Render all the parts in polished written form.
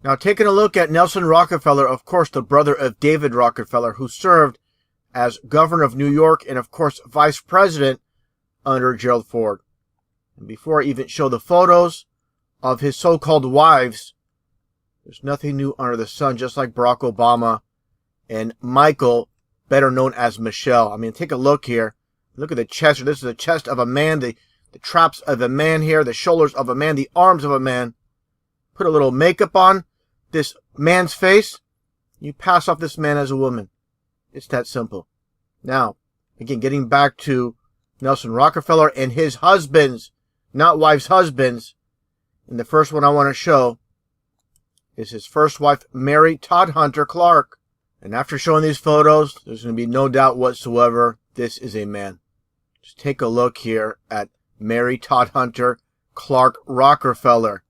Now, taking a look at Nelson Rockefeller, of course, the brother of David Rockefeller, who served as governor of New York and, of course, vice president under Gerald Ford. And before I even show the photos of his so-called wives, there's nothing new under the sun, just like Barack Obama and Michael, better known as Michelle. I mean, take a look here. Look at the chest. This is the chest of a man, the traps of a man here, the shoulders of a man, the arms of a man. Put a little makeup on this man's face. You pass off this man as a woman. It's that simple. Now, again, getting back to Nelson Rockefeller and his husbands, not wives' husbands. And the first one I want to show is his first wife, Mary Todd Hunter Clark. And after showing these photos, there's going to be no doubt whatsoever this is a man. Just take a look here at Mary Todd Hunter Clark Rockefeller.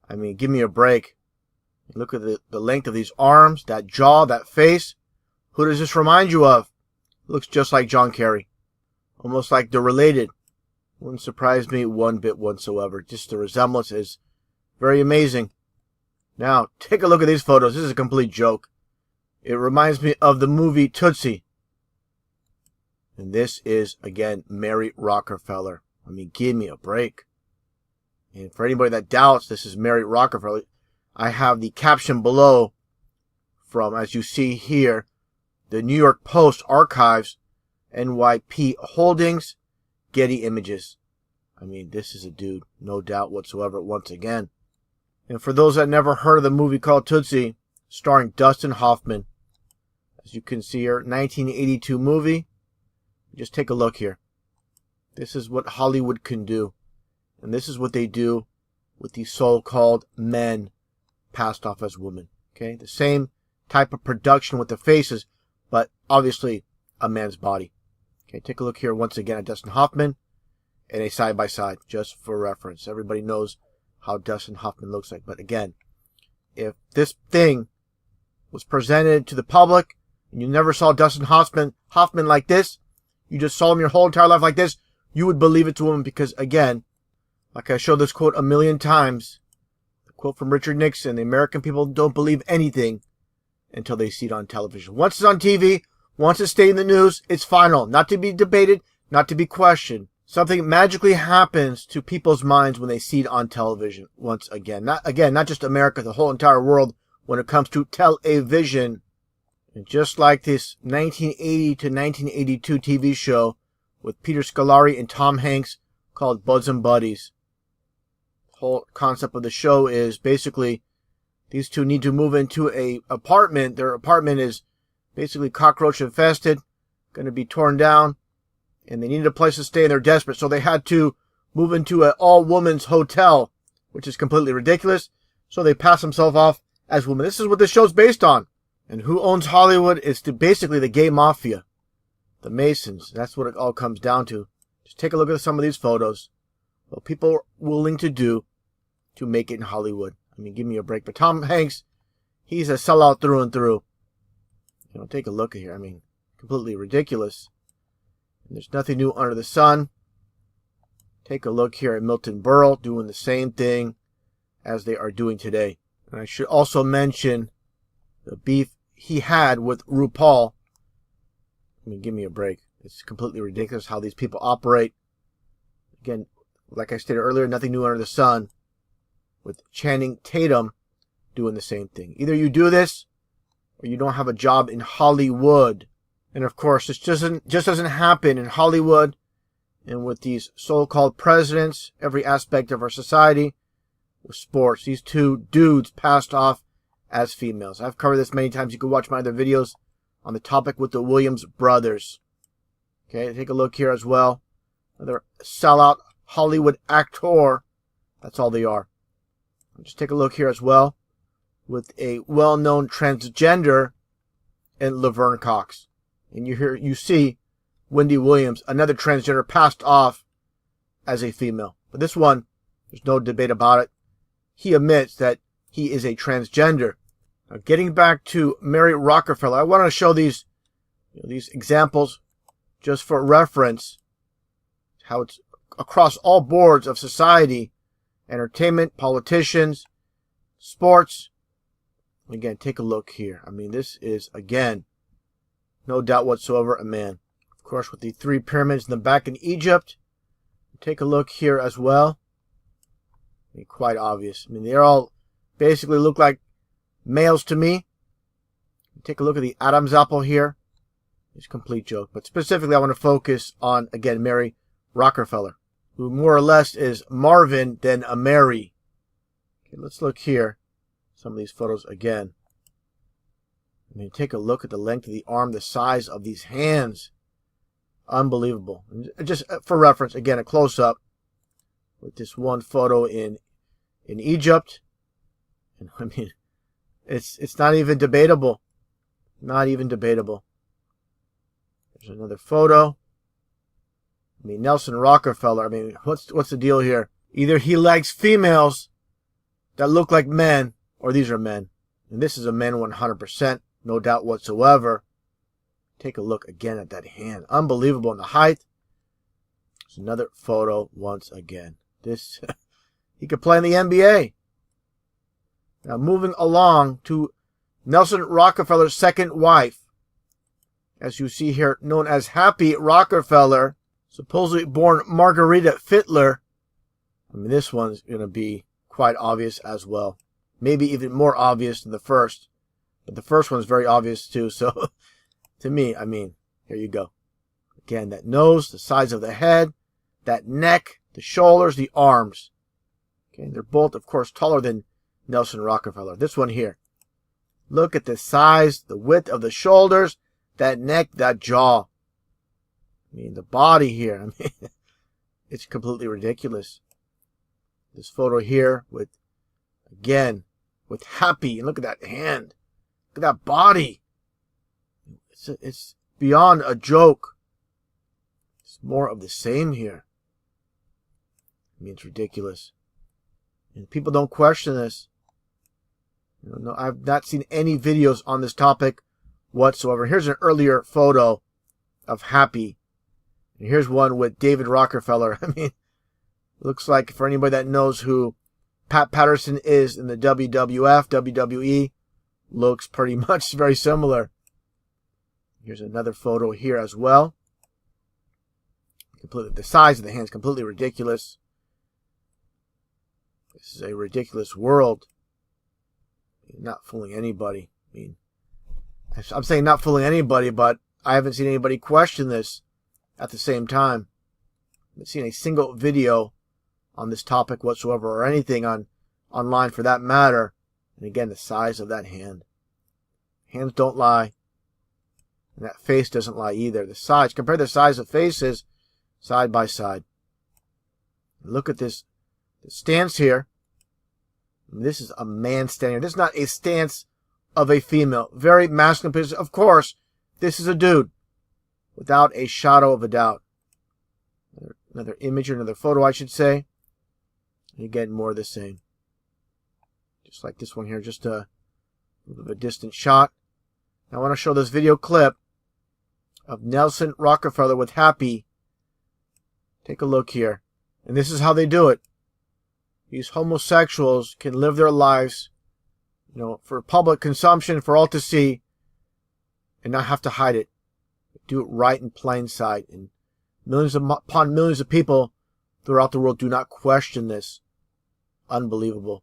I mean, give me a break. Look at the length of these arms, that jaw, that face. Who does this remind you of? Looks just like John Kerry. Almost like they're related. Wouldn't surprise me one bit whatsoever. Just the resemblance is very amazing. Now, take a look at these photos. This is a complete joke. It reminds me of the movie Tootsie. And this is, again, Mary Rockefeller. I mean, give me a break. And for anybody that doubts this is Mary Rockefeller, I have the caption below from, as you see here, the New York Post Archives, NYP Holdings, Getty Images. I mean, this is a dude, no doubt whatsoever, once again. And for those that never heard of the movie called Tootsie, starring Dustin Hoffman, as you can see here, 1982 movie. Just take a look here. This is what Hollywood can do. And this is what they do with these so-called men passed off as women. Okay, the same type of production with the faces, but obviously a man's body. Okay, take a look here once again at Dustin Hoffman and a side-by-side, just for reference. Everybody knows how Dustin Hoffman looks like. But again, if this thing was presented to the public and you never saw Dustin Hoffman like this, you just saw him your whole entire life like this, you would believe it's a woman because, again, like I showed this quote a million times, the quote from Richard Nixon, the American people don't believe anything until they see it on television. Once it's on TV, once it's staying in the news, it's final. Not to be debated, not to be questioned. Something magically happens to people's minds when they see it on television. Once again, not just America, the whole entire world when it comes to television. And just like this 1980 to 1982 TV show with Peter Scolari and Tom Hanks called Bosom Buddies. The whole concept of the show is basically these two need to move into a apartment. Their apartment is basically cockroach infested, going to be torn down, and they needed a place to stay and they're desperate. So they had to move into an all-women's hotel, which is completely ridiculous. So they pass themselves off as women. This is what this show's based on. And who owns Hollywood? It's basically the gay mafia. The Masons. That's what it all comes down to. Just take a look at some of these photos. What people are willing to do to make it in Hollywood. I mean, give me a break. But Tom Hanks, he's a sellout through and through. You know, take a look here. I mean, completely ridiculous. And there's nothing new under the sun. Take a look here at Milton Berle doing the same thing as they are doing today. And I should also mention the beef he had with RuPaul. I mean, give me a break. It's completely ridiculous how these people operate. Again, like I stated earlier, nothing new under the sun. With Channing Tatum doing the same thing. Either you do this, or you don't have a job in Hollywood. And of course, this just doesn't happen in Hollywood and with these so-called presidents, every aspect of our society, with sports. These two dudes passed off as females. I've covered this many times. You can watch my other videos on the topic with the Williams brothers. Okay, take a look here as well. Another sellout Hollywood actor. That's all they are. Just take a look here as well with a well-known transgender in Laverne Cox. And you see Wendy Williams, another transgender, passed off as a female. But this one, there's no debate about it. He admits that he is a transgender. Now, getting back to Mary Rockefeller, I want to show these examples just for reference, how it's across all boards of society, entertainment, politicians, sports. Again, take a look here. I mean, this is, again, no doubt whatsoever, a man. Of course, with the 3 pyramids in the back in Egypt. Take a look here as well. I mean, quite obvious. I mean, they all basically look like males to me. Take a look at the Adam's apple here. It's a complete joke. But specifically, I want to focus on, again, Mary Rockefeller, who more or less is Marvin than a Mary. Okay, let's look here. Some of these photos again. I mean, take a look at the length of the arm, the size of these hands. Unbelievable. Just for reference, again, a close-up with this one photo in Egypt. And I mean, it's not even debatable. Not even debatable. There's another photo. I mean, Nelson Rockefeller. I mean, what's the deal here? Either he likes females that look like men, or these are men. And this is a man 100%, no doubt whatsoever. Take a look again at that hand. Unbelievable in the height. There's another photo once again. This, he could play in the NBA. Now moving along to Nelson Rockefeller's second wife. As you see here, known as Happy Rockefeller, supposedly born Margarita Fittler. I mean, this one's going to be quite obvious as well. Maybe even more obvious than the first. But the first one's very obvious too. So, to me, I mean, here you go. Again, that nose, the size of the head, that neck, the shoulders, the arms. Okay, they're both, of course, taller than Nelson Rockefeller. This one here. Look at the size, the width of the shoulders, that neck, that jaw. I mean, the body here. I mean, it's completely ridiculous. This photo here with, again, with Happy. And look at that hand. Look at that body. It's beyond a joke. It's more of the same here. I mean, it's ridiculous. And people don't question this. No, I've not seen any videos on this topic whatsoever. Here's an earlier photo of Happy. And here's one with David Rockefeller. I mean, looks like, for anybody that knows who Pat Patterson is in the WWF, WWE, looks pretty much very similar. Here's another photo here as well. Completely, the size of the hand is completely ridiculous. This is a ridiculous world. Not fooling anybody. I mean, I'm saying not fooling anybody, but I haven't seen anybody question this at the same time. I haven't seen a single video on this topic whatsoever, or anything online for that matter. And again, the size of that hand. Hands don't lie. And that face doesn't lie either. The size, compare the size of faces side by side. Look at this stance here. This is a man standing here. This is not a stance of a female. Very masculine position. Of course, this is a dude. Without a shadow of a doubt. Another image, or another photo, I should say. And again, more of the same. Just like this one here, just a little bit of a distant shot. I want to show this video clip of Nelson Rockefeller with Happy. Take a look here. And this is how they do it. These homosexuals can live their lives, for public consumption, for all to see, and not have to hide it. Do it right in plain sight. And millions upon millions of people throughout the world do not question this. Unbelievable.